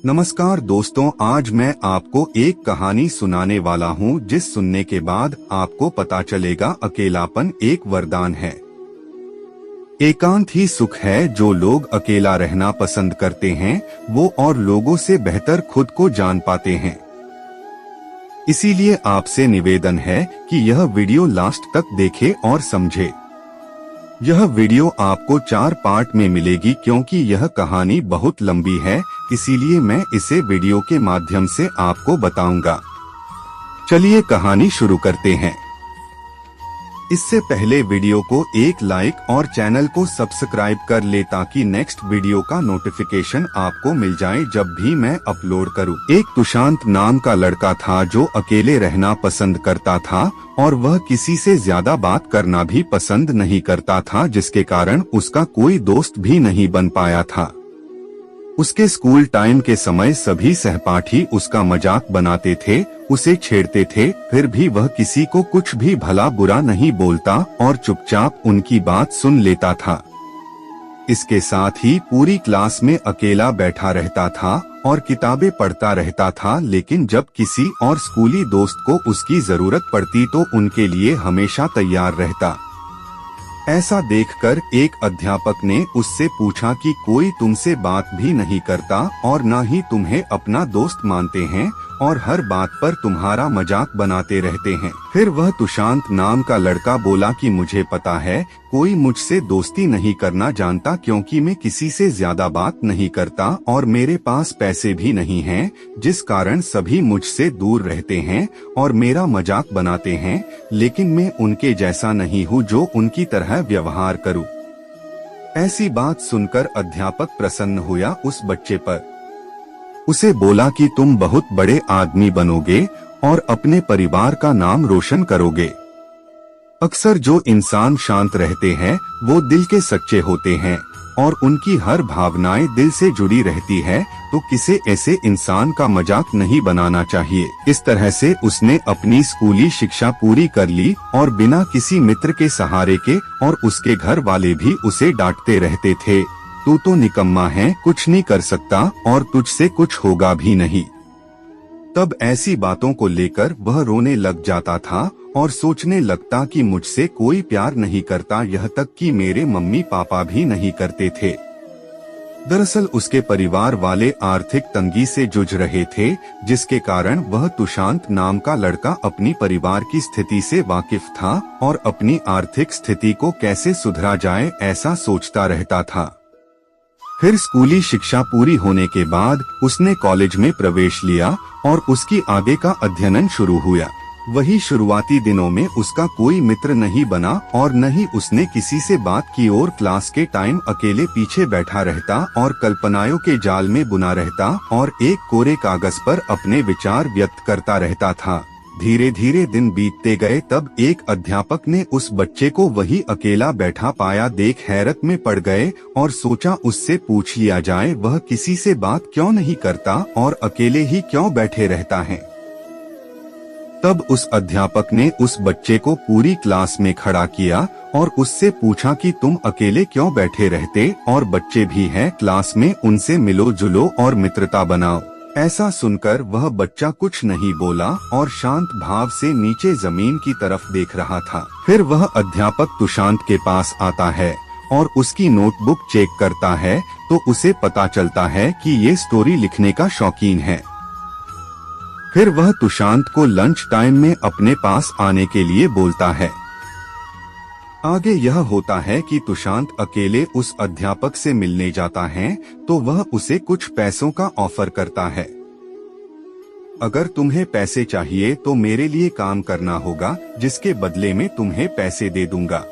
नमस्कार दोस्तों, आज मैं आपको एक कहानी सुनाने वाला हूँ जिस सुनने के बाद आपको पता चलेगा अकेलापन एक वरदान है। एकांत ही सुख है। जो लोग अकेला रहना पसंद करते हैं वो और लोगों से बेहतर खुद को जान पाते हैं। इसीलिए आपसे निवेदन है कि यह वीडियो लास्ट तक देखें और समझे। यह वीडियो आपको 4 पार्ट में मिलेगी क्योंकि यह कहानी बहुत लंबी है, इसीलिए मैं इसे वीडियो के माध्यम से आपको बताऊंगा। चलिए कहानी शुरू करते हैं। इससे पहले वीडियो को एक लाइक और चैनल को सब्सक्राइब कर ले ताकि नेक्स्ट वीडियो का नोटिफिकेशन आपको मिल जाए जब भी मैं अपलोड करूं। एक तुशांत नाम का लड़का था जो अकेले रहना पसंद करता था और वह किसी से ज्यादा बात करना भी पसंद नहीं करता था, जिसके कारण उसका कोई दोस्त भी नहीं बन पाया था। उसके स्कूल टाइम के समय सभी सहपाठी उसका मजाक बनाते थे, उसे छेड़ते थे, फिर भी वह किसी को कुछ भी भला बुरा नहीं बोलता और चुपचाप उनकी बात सुन लेता था। इसके साथ ही पूरी क्लास में अकेला बैठा रहता था और किताबें पढ़ता रहता था, लेकिन जब किसी और स्कूली दोस्त को उसकी जरूरत पड़ती तो उनके लिए हमेशा तैयार रहता। ऐसा देखकर एक अध्यापक ने उससे पूछा कि कोई तुमसे बात भी नहीं करता और न ही तुम्हें अपना दोस्त मानते हैं और हर बात पर तुम्हारा मजाक बनाते रहते हैं। फिर वह तुशांत नाम का लड़का बोला कि मुझे पता है कोई मुझसे दोस्ती नहीं करना जानता क्योंकि मैं किसी से ज्यादा बात नहीं करता और मेरे पास पैसे भी नहीं हैं, जिस कारण सभी मुझसे दूर रहते हैं और मेरा मजाक बनाते हैं, लेकिन मैं उनके जैसा नहीं हूँ जो उनकी तरह व्यवहार करूँ। ऐसी बात सुनकर अध्यापक प्रसन्न हुआ उस बच्चे पर। उसे बोला कि तुम बहुत बड़े आदमी बनोगे और अपने परिवार का नाम रोशन करोगे। अक्सर जो इंसान शांत रहते हैं वो दिल के सच्चे होते हैं और उनकी हर भावनाएं दिल से जुड़ी रहती है, तो किसी ऐसे इंसान का मजाक नहीं बनाना चाहिए। इस तरह से उसने अपनी स्कूली शिक्षा पूरी कर ली और बिना किसी मित्र के सहारे के, और उसके घर वाले भी उसे डांटते रहते थे, तू तो निकम्मा है, कुछ नहीं कर सकता और तुझसे कुछ होगा भी नहीं। तब ऐसी बातों को लेकर वह रोने लग जाता था और सोचने लगता कि मुझसे कोई प्यार नहीं करता, यह तक कि मेरे मम्मी पापा भी नहीं करते थे। दरअसल उसके परिवार वाले आर्थिक तंगी से जूझ रहे थे, जिसके कारण वह तुशांत नाम का लड़का अपनी परिवार की स्थिति से वाकिफ था और अपनी आर्थिक स्थिति को कैसे सुधरा जाए ऐसा सोचता रहता था। फिर स्कूली शिक्षा पूरी होने के बाद उसने कॉलेज में प्रवेश लिया और उसकी आगे का अध्ययन शुरू हुआ। वही शुरुआती दिनों में उसका कोई मित्र नहीं बना और न ही उसने किसी से बात की और क्लास के टाइम अकेले पीछे बैठा रहता और कल्पनाओं के जाल में बुना रहता और एक कोरे कागज पर अपने विचार व्यक्त करता रहता था। धीरे धीरे दिन बीतते गए, तब एक अध्यापक ने उस बच्चे को वही अकेला बैठा पाया देख हैरत में पड़ गए और सोचा उससे पूछ लिया जाए वह किसी से बात क्यों नहीं करता और अकेले ही क्यों बैठे रहता है। तब उस अध्यापक ने उस बच्चे को पूरी क्लास में खड़ा किया और उससे पूछा कि तुम अकेले क्यों बैठे रहते और बच्चे भी हैं क्लास में, उनसे मिलो जुलो और मित्रता बनाओ। ऐसा सुनकर वह बच्चा कुछ नहीं बोला और शांत भाव से नीचे जमीन की तरफ देख रहा था। फिर वह अध्यापक तुशांत के पास आता है और उसकी नोटबुक चेक करता है तो उसे पता चलता है कि ये स्टोरी लिखने का शौकीन है। फिर वह तुशांत को लंच टाइम में अपने पास आने के लिए बोलता है। आगे यह होता है कि तुशांत अकेले उस अध्यापक से मिलने जाता है तो वह उसे कुछ पैसों का ऑफर करता है। अगर तुम्हें पैसे चाहिए तो मेरे लिए काम करना होगा, जिसके बदले में तुम्हें पैसे दे दूंगा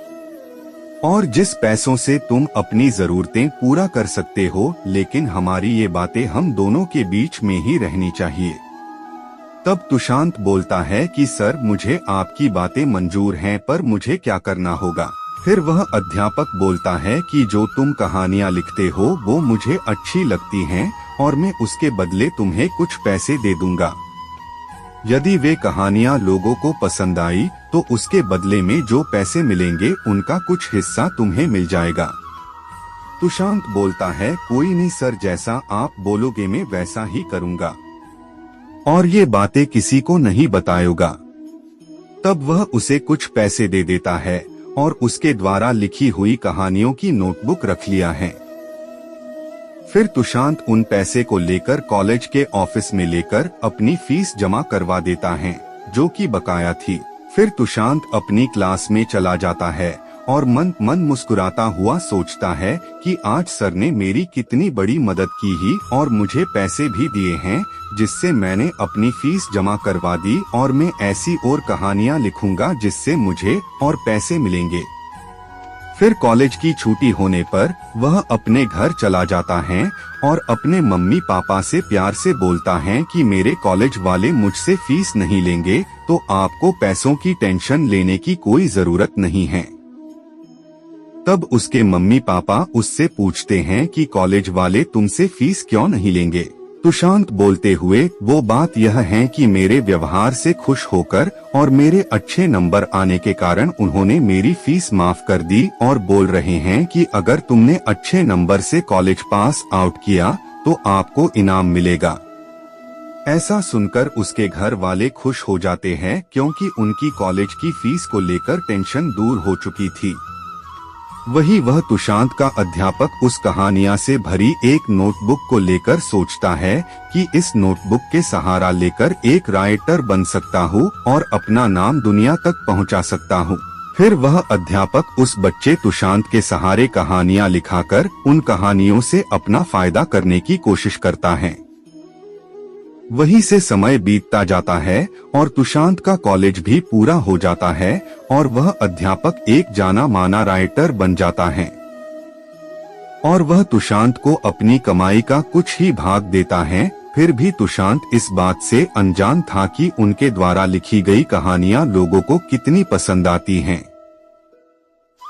और जिस पैसों से तुम अपनी जरूरतें पूरा कर सकते हो, लेकिन हमारी ये बातें हम दोनों के बीच में ही रहनी चाहिए। तब तुशांत बोलता है कि सर, मुझे आपकी बातें मंजूर हैं, पर मुझे क्या करना होगा। फिर वह अध्यापक बोलता है कि जो तुम कहानियाँ लिखते हो वो मुझे अच्छी लगती हैं और मैं उसके बदले तुम्हें कुछ पैसे दे दूंगा। यदि वे कहानियाँ लोगों को पसंद आई तो उसके बदले में जो पैसे मिलेंगे उनका कुछ हिस्सा तुम्हें मिल जाएगा। तुशांत बोलता है, कोई नहीं सर, जैसा आप बोलोगे मैं वैसा ही करूँगा और ये बातें किसी को नहीं बताएगा। तब वह उसे कुछ पैसे दे देता है और उसके द्वारा लिखी हुई कहानियों की नोटबुक रख लिया है। फिर तुशांत उन पैसे को लेकर कॉलेज के ऑफिस में लेकर अपनी फीस जमा करवा देता है जो कि बकाया थी। फिर तुशांत अपनी क्लास में चला जाता है और मन मन मुस्कुराता हुआ सोचता है कि आज सर ने मेरी कितनी बड़ी मदद की ही और मुझे पैसे भी दिए हैं जिससे मैंने अपनी फीस जमा करवा दी और मैं ऐसी और कहानियाँ लिखूंगा जिससे मुझे और पैसे मिलेंगे। फिर कॉलेज की छुट्टी होने पर वह अपने घर चला जाता है और अपने मम्मी पापा से प्यार से बोलता है कि मेरे कॉलेज वाले मुझसे फीस नहीं लेंगे तो आपको पैसों की टेंशन लेने की कोई जरूरत नहीं है। तब उसके मम्मी पापा उससे पूछते हैं कि कॉलेज वाले तुमसे फीस क्यों नहीं लेंगे। तुशांत बोलते हुए, वो बात यह है कि मेरे व्यवहार से खुश होकर और मेरे अच्छे नंबर आने के कारण उन्होंने मेरी फीस माफ कर दी और बोल रहे हैं कि अगर तुमने अच्छे नंबर से कॉलेज पास आउट किया तो आपको इनाम मिलेगा। ऐसा सुनकर उसके घर वाले खुश हो जाते हैं क्योंकि उनकी कॉलेज की फीस को लेकर टेंशन दूर हो चुकी थी। वही वह तुशांत का अध्यापक उस कहानियां से भरी एक नोटबुक को लेकर सोचता है कि इस नोटबुक के सहारा लेकर एक राइटर बन सकता हूँ और अपना नाम दुनिया तक पहुँचा सकता हूँ। फिर वह अध्यापक उस बच्चे तुशांत के सहारे कहानियां लिखाकर उन कहानियों से अपना फायदा करने की कोशिश करता है। वहीं से समय बीतता जाता है और तुशांत का कॉलेज भी पूरा हो जाता है और वह अध्यापक एक जाना माना राइटर बन जाता है और वह तुशांत को अपनी कमाई का कुछ ही भाग देता है। फिर भी तुशांत इस बात से अनजान था कि उनके द्वारा लिखी गई कहानियां लोगों को कितनी पसंद आती हैं।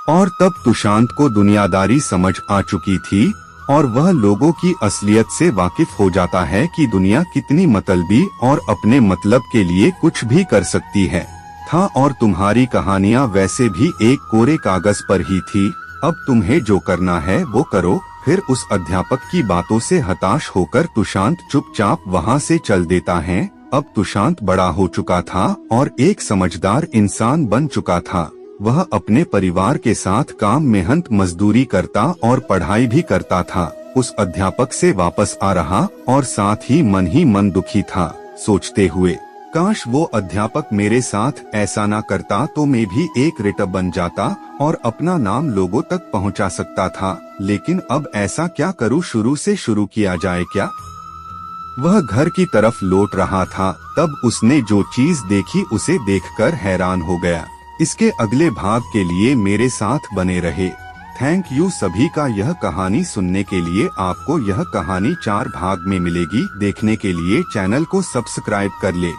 और तब तुशांत को दुनियादारी समझ आ चुकी थी और वह लोगों की असलियत से वाकिफ हो जाता है कि दुनिया कितनी मतलबी और अपने मतलब के लिए कुछ भी कर सकती है। था और तुम्हारी कहानियां वैसे भी एक कोरे कागज पर ही थी। अब तुम्हें जो करना है वो करो। फिर उस अध्यापक की बातों से हताश होकर तुशांत चुपचाप वहां से चल देता है। अब तुशांत बड़ा हो चुका था और एक समझदार इंसान बन चुका था। वह अपने परिवार के साथ काम मेहनत मजदूरी करता और पढ़ाई भी करता था। उस अध्यापक से वापस आ रहा और साथ ही मन दुखी था, सोचते हुए काश वो अध्यापक मेरे साथ ऐसा ना करता तो मैं भी एक रिटर बन जाता और अपना नाम लोगों तक पहुंचा सकता था। लेकिन अब ऐसा क्या करूं, शुरू से शुरू किया जाए क्या। वह घर की तरफ लौट रहा था, तब उसने जो चीज देखी उसे देखकर हैरान हो गया। इसके अगले भाग के लिए मेरे साथ बने रहे। थैंक यू सभी का यह कहानी सुनने के लिए। आपको यह कहानी 4 भाग में मिलेगी। देखने के लिए चैनल को सब्सक्राइब कर ले।